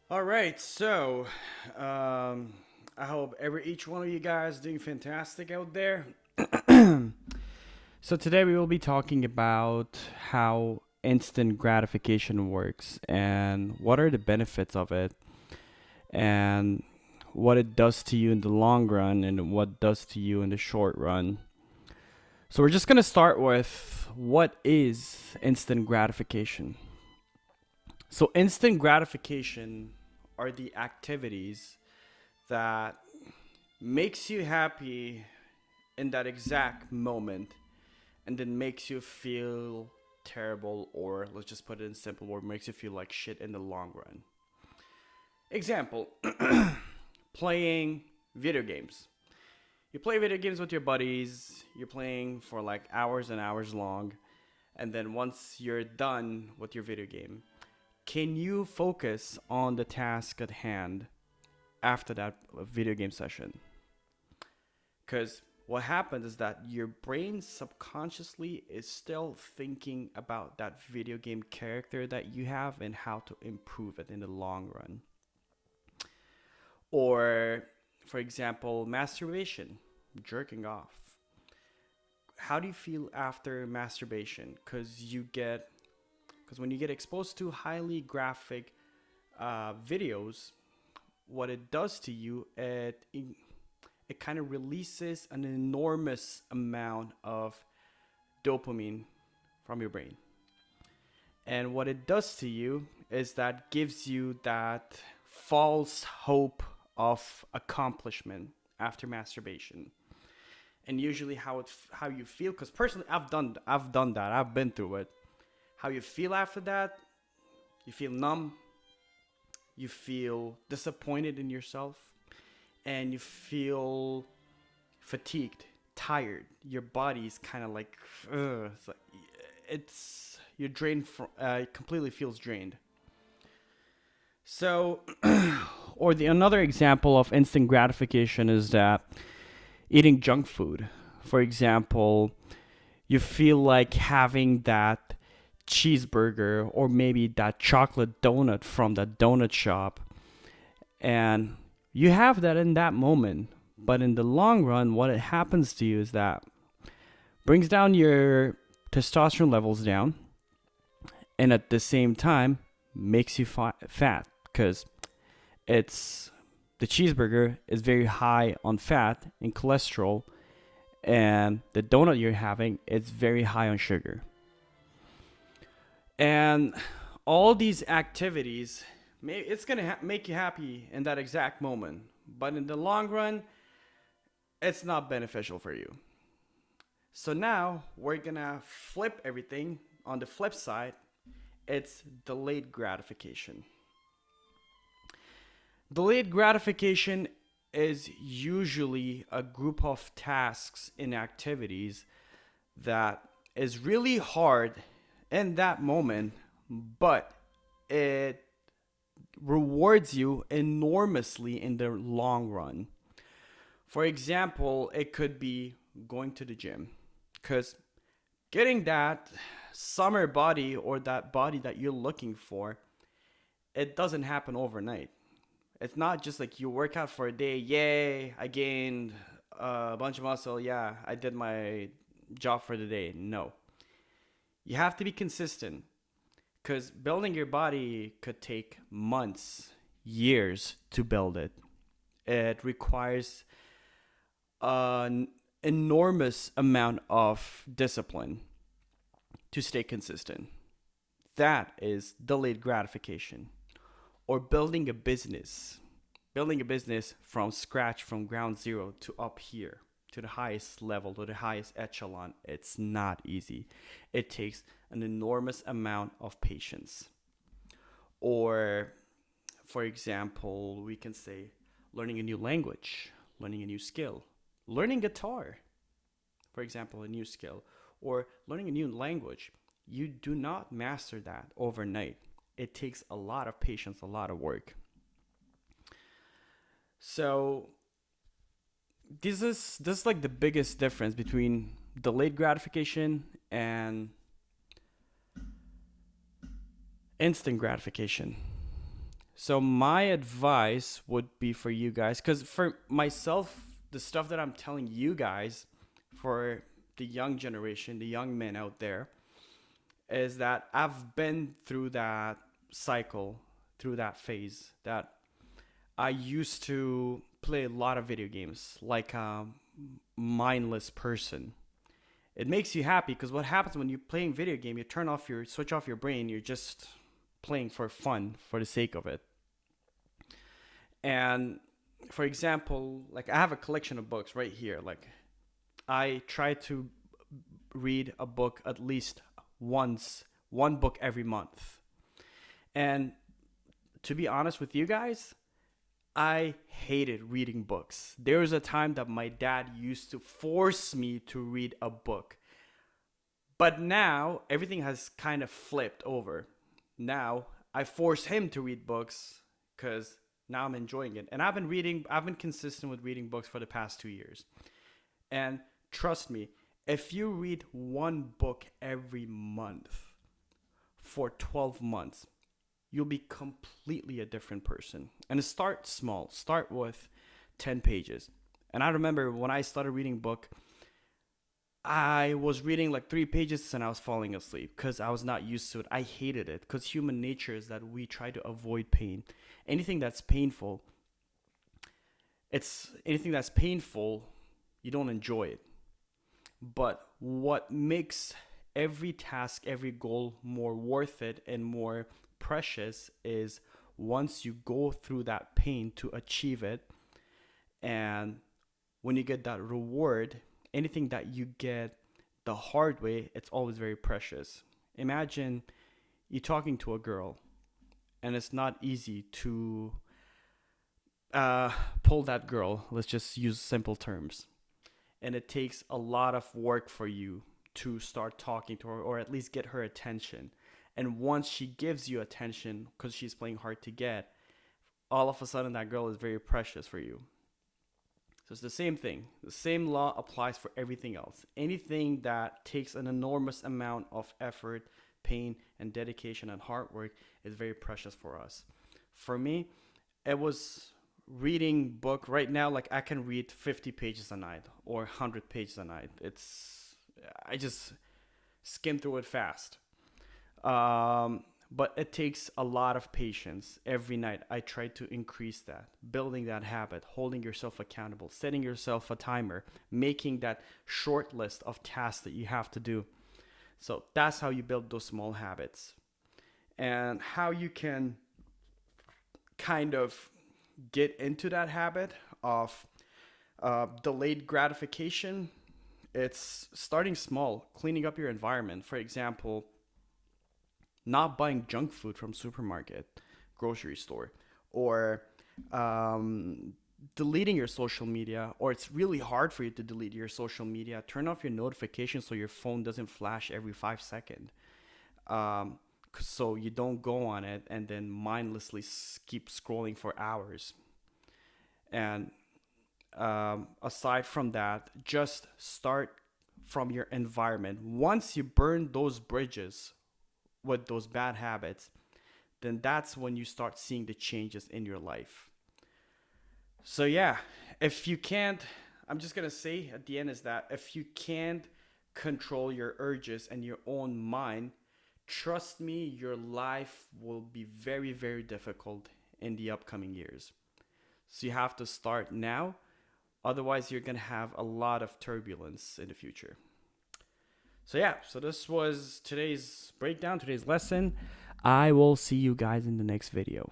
All right, so um, I hope each one of you guys doing fantastic out there. So today we will be talking about how instant gratification works and what are the benefits of it and what it does to you in the long run and what it does to you in the short run. So we're just going to start with what is instant gratification. So instant gratification are the activities that makes you happy in that exact moment and then makes you feel terrible, or let's just put it in simple word, makes you feel like shit in the long run. Example: playing video games. You play video games with your buddies, you're playing for like hours and hours long, and then once you're done with your video game, can you focus on the task at hand after that video game session? Because what happens is that your brain subconsciously is still thinking about that video game character that you have and how to improve it in the long run. Or, for example, masturbation, jerking off. How do you feel after masturbation? Because when you get exposed to highly graphic videos, what it does to you, it kind of releases an enormous amount of dopamine from your brain. And what it does to you is that gives you that false hope of accomplishment after masturbation. And usually how you feel, because personally I've done that. I've been through it. How you feel after that, you feel numb, you feel disappointed in yourself, and you feel fatigued, tired. Your body's kind of like, it's you're drained from, completely feels drained. So, or the another example of instant gratification is that eating junk food. For example, you feel like having that cheeseburger or maybe that chocolate donut from that donut shop, and you have that in that moment, but in the long run what it happens to you is that brings down your testosterone levels down, and at the same time makes you fat because it's the cheeseburger is very high on fat and cholesterol, and the donut you're having is very high on sugar. And all these activities, it's gonna make you happy in that exact moment, but in the long run it's not beneficial for you. So now we're gonna flip everything. On the flip side, it's delayed gratification. Delayed gratification is usually a group of tasks and activities that is really hard in that moment, but it rewards you enormously in the long run. For example, it could be going to the gym, because getting that summer body or that body that you're looking for, it doesn't happen overnight. It's not just like you work out for a day, yay, I gained a bunch of muscle, yeah, I did my job for the day. No. You have to be consistent, because building your body could take months, years to build it. It requires an enormous amount of discipline to stay consistent. That is delayed gratification. Or building a business from scratch, from ground zero to up here, to the highest level, to the highest echelon. It's not easy. It takes an enormous amount of patience. Or, for example, we can say learning a new language, learning a new skill, learning guitar, for example, a new skill, or learning a new language. You do not master that overnight. It takes a lot of patience, a lot of work. So this is like the biggest difference between delayed gratification and instant gratification. So my advice would be for you guys, because for myself, the stuff that I'm telling you guys, for the young generation, the young men out there, is that I've been through that cycle, through that phase, that I used to play a lot of video games like a mindless person. It makes you happy because what happens when you're playing video game, you switch off your brain, you're just playing for fun, for the sake of it. And for example, like I have a collection of books right here. Like I try to read a book at least once, one book every month. And to be honest with you guys, I hated reading books. There was a time that my dad used to force me to read a book. But now everything has kind of flipped over. Now I force him to read books because now I'm enjoying it. And I've been consistent with reading books for the past 2 years. And trust me, if you read one book every month for 12 months, you'll be completely a different person. And start small. Start with 10 pages. And I remember when I started reading a book, I was reading like 3 pages and I was falling asleep because I was not used to it. I hated it because human nature is that we try to avoid pain. Anything that's painful, you don't enjoy it. But what makes every task, every goal more worth it and more precious is once you go through that pain to achieve it, and when you get that reward, anything that you get the hard way, it's always very precious. Imagine you talking to a girl, and it's not easy to pull that girl. Let's just use simple terms. And it takes a lot of work for you to start talking to her or at least get her attention. And once she gives you attention because she's playing hard to get, all of a sudden that girl is very precious for you. So it's the same thing. The same law applies for everything else. Anything that takes an enormous amount of effort, pain, and dedication and hard work is very precious for us. For me, it was reading book right now. Like I can read 50 pages a night or 100 pages a night. I just skim through it fast. But it takes a lot of patience. Every night I try to increase that, building that habit, holding yourself accountable, setting yourself a timer, making that short list of tasks that you have to do. So that's how you build those small habits. And how you can kind of get into that habit of delayed gratification, it's starting small, cleaning up your environment. For example, not buying junk food from supermarket, grocery store, or deleting your social media, or it's really hard for you to delete your social media. Turn off your notifications so your phone doesn't flash every 5 seconds. So you don't go on it and then mindlessly keep scrolling for hours. And aside from that, just start from your environment. Once you burn those bridges with those bad habits, then that's when you start seeing the changes in your life. So, yeah, if you can't, I'm just going to say at the end is that if you can't control your urges and your own mind, trust me, your life will be very, very difficult in the upcoming years. So, you have to start now. Otherwise, you're going to have a lot of turbulence in the future. So yeah, so this was today's breakdown, today's lesson. I will see you guys in the next video.